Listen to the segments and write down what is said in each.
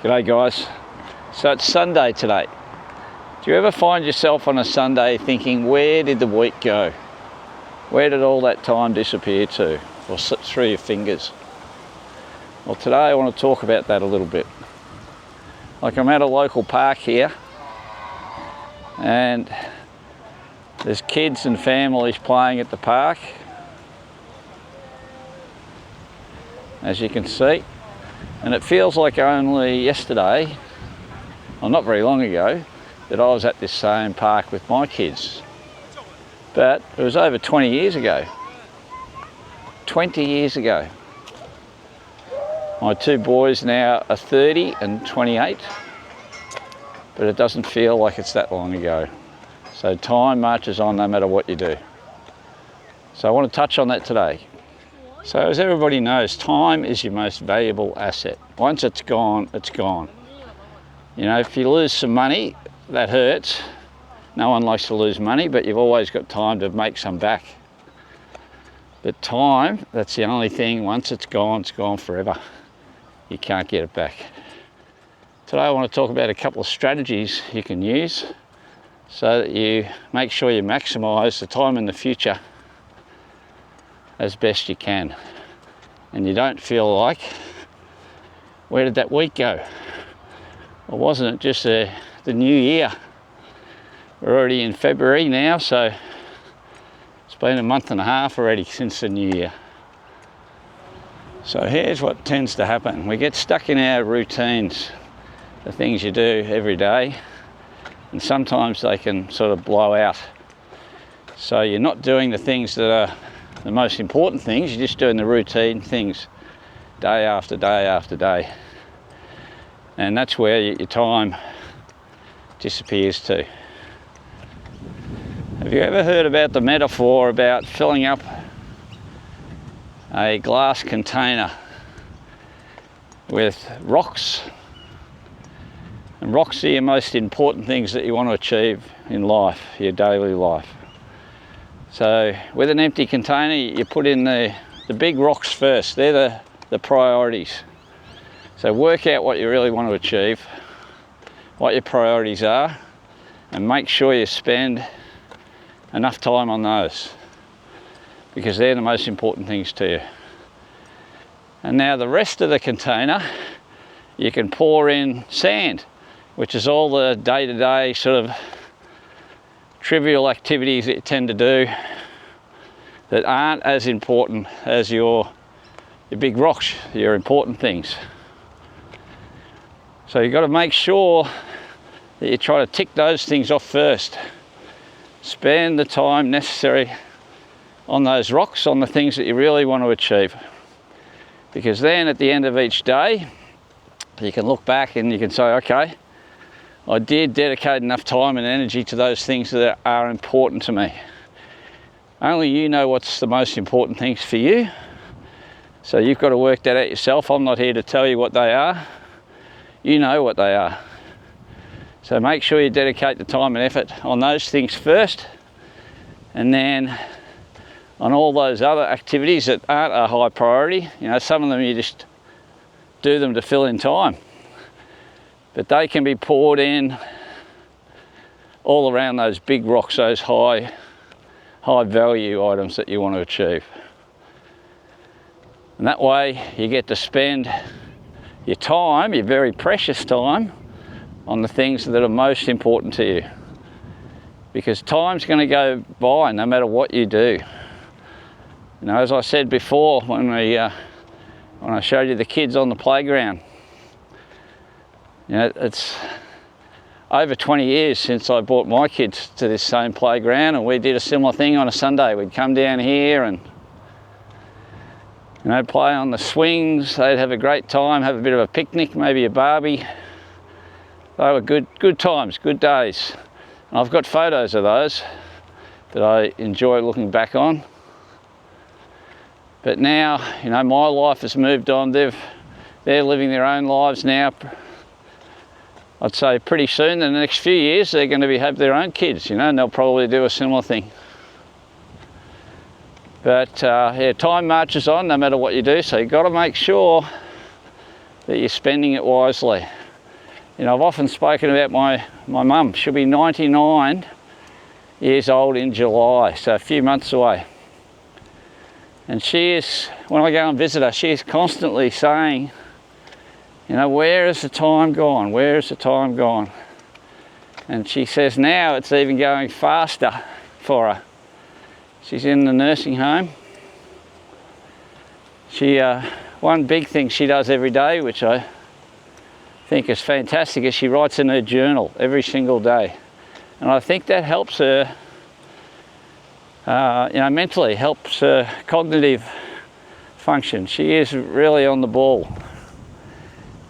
G'day guys. So it's Sunday today. Do you ever find yourself on a Sunday thinking, where did the week go? Where did all that time disappear to or slip through your fingers? Well, today I want to talk about that a little bit. Like, I'm at a local park here and there's kids and families playing at the park, as you can see. And it feels like only yesterday, or not very long ago, that I was at this same park with my kids. But it was over 20 years ago. 20 years ago. My two boys now are 30 and 28, but it doesn't feel like it's that long ago. So time marches on no matter what you do. So I want to touch on that today. So as everybody knows, time is your most valuable asset. Once it's gone, it's gone. You know, if you lose some money, that hurts. No one likes to lose money, but you've always got time to make some back. But time, that's the only thing, once it's gone forever. You can't get it back. Today I want to talk about a couple of strategies you can use so that you make sure you maximise the time in the future as best you can, and you don't feel like, where did that week go? Well, wasn't it just the new year? We're already in February now, so it's been a month and a half already since the new year. So here's what tends to happen. We get stuck in our routines, the things you do every day, and sometimes they can sort of blow out. So you're not doing the things that are the most important things, you're just doing the routine things day after day after day. And that's where your time disappears to. Have you ever heard about the metaphor about filling up a glass container with rocks? And rocks are your most important things that you want to achieve in life, your daily life. So with an empty container, you put in the big rocks first. They're the priorities. So work out what you really want to achieve, what your priorities are, and make sure you spend enough time on those, because they're the most important things to you. And now the rest of the container, you can pour in sand, which is all the day-to-day sort of trivial activities that you tend to do that aren't as important as your big rocks, your important things. So you've got to make sure that you try to tick those things off first. Spend the time necessary on those rocks, on the things that you really want to achieve. Because then at the end of each day, you can look back and you can say, okay, I did dedicate enough time and energy to those things that are important to me. Only you know what's the most important things for you. So you've got to work that out yourself. I'm not here to tell you what they are. You know what they are. So make sure you dedicate the time and effort on those things first, and then on all those other activities that aren't a high priority. You know, some of them you just do them to fill in time, but they can be poured in all around those big rocks, those high value items that you want to achieve. And that way you get to spend your time, your very precious time, on the things that are most important to you. Because time's going to go by no matter what you do. You know, as I said before, when I showed you the kids on the playground, you know, it's over 20 years since I brought my kids to this same playground, and we did a similar thing on a Sunday. We'd come down here and, you know, play on the swings. They'd have a great time, have a bit of a picnic, maybe a barbie. They were good times, good days. And I've got photos of those that I enjoy looking back on. But now, you know, my life has moved on. They're living their own lives now. I'd say pretty soon, in the next few years, they're going to have their own kids, you know, and they'll probably do a similar thing. But yeah, time marches on no matter what you do, so you've got to make sure that you're spending it wisely. You know, I've often spoken about my mum. She'll be 99 years old in July, so a few months away. And she is, when I go and visit her, she is constantly saying, you know, where has the time gone? Where has the time gone? And she says now it's even going faster for her. She's in the nursing home. One big thing she does every day, which I think is fantastic, is she writes in her journal every single day. And I think that helps her, you know, mentally, helps her cognitive function. She is really on the ball.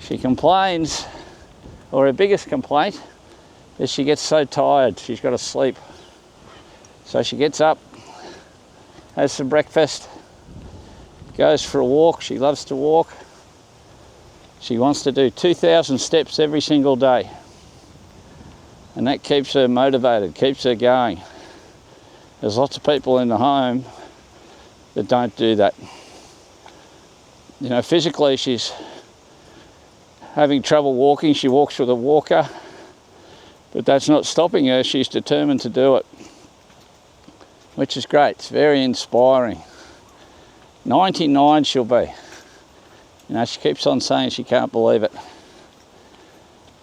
She complains, or her biggest complaint is she gets so tired, she's got to sleep. So she gets up, has some breakfast, goes for a walk. She loves to walk. She wants to do 2,000 steps every single day. And that keeps her motivated, keeps her going. There's lots of people in the home that don't do that. You know, physically she's having trouble walking. She walks with a walker, but that's not stopping her. She's determined to do it, which is great. It's very inspiring. 99 she'll be. You know, she keeps on saying she can't believe it.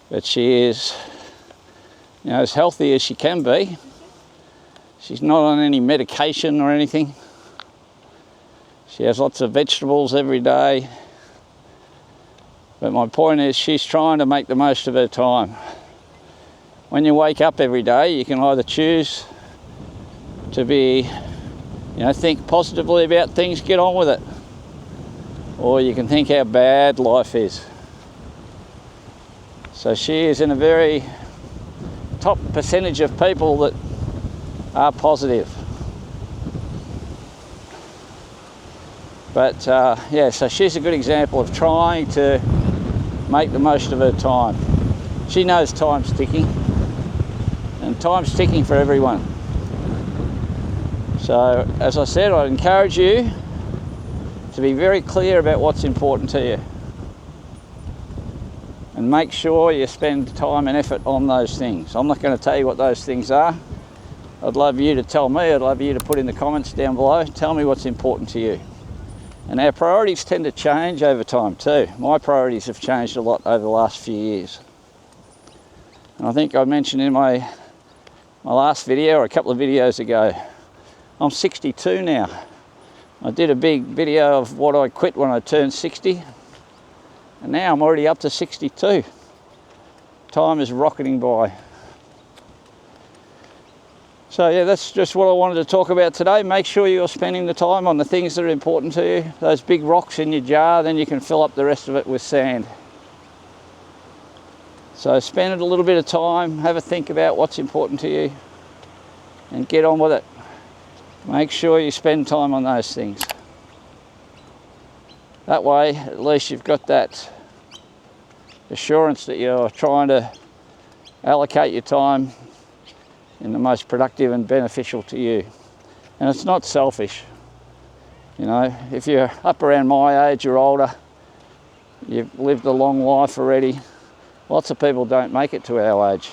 But she is, you know, as healthy as she can be. She's not on any medication or anything. She has lots of vegetables every day. But my point is, she's trying to make the most of her time. When you wake up every day, you can either choose to be, you know, think positively about things, get on with it. Or you can think how bad life is. So she is in a very top percentage of people that are positive. But yeah, so she's a good example of trying to make the most of her time. She knows time's ticking, and time's ticking for everyone. So, as I said, I'd encourage you to be very clear about what's important to you. And make sure you spend time and effort on those things. I'm not going to tell you what those things are. I'd love you to tell me. I'd love you to put in the comments down below. Tell me what's important to you. And our priorities tend to change over time too. My priorities have changed a lot over the last few years. And I think I mentioned in my last video, or a couple of videos ago, I'm 62 now. I did a big video of what I quit when I turned 60. And now I'm already up to 62. Time is rocketing by. So yeah, that's just what I wanted to talk about today. Make sure you're spending the time on the things that are important to you. Those big rocks in your jar, then you can fill up the rest of it with sand. So spend a little bit of time, have a think about what's important to you, and get on with it. Make sure you spend time on those things. That way, at least you've got that assurance that you're trying to allocate your time in the most productive and beneficial to you. And it's not selfish. You know, if you're up around my age or older, you've lived a long life already. Lots of people don't make it to our age.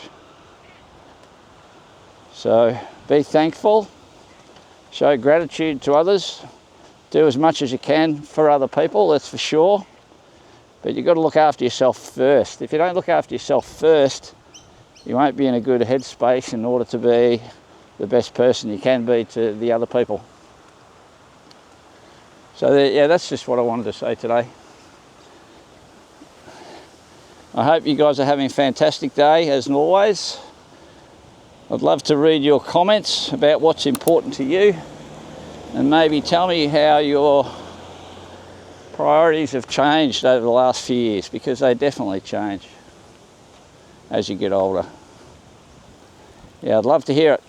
So be thankful, show gratitude to others, do as much as you can for other people, that's for sure. But you've got to look after yourself first. If you don't look after yourself first, you won't be in a good headspace in order to be the best person you can be to the other people. So yeah, that's just what I wanted to say today. I hope you guys are having a fantastic day, as always. I'd love to read your comments about what's important to you, and maybe tell me how your priorities have changed over the last few years, because they definitely change as you get older. Yeah, I'd love to hear it.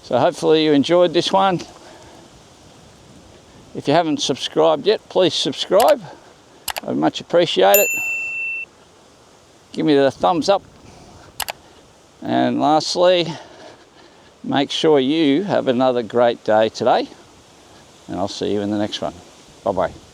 So hopefully you enjoyed this one. If you haven't subscribed yet, please subscribe. I'd much appreciate it. Give me the thumbs up. And lastly, make sure you have another great day today. And I'll see you in the next one. Bye-bye.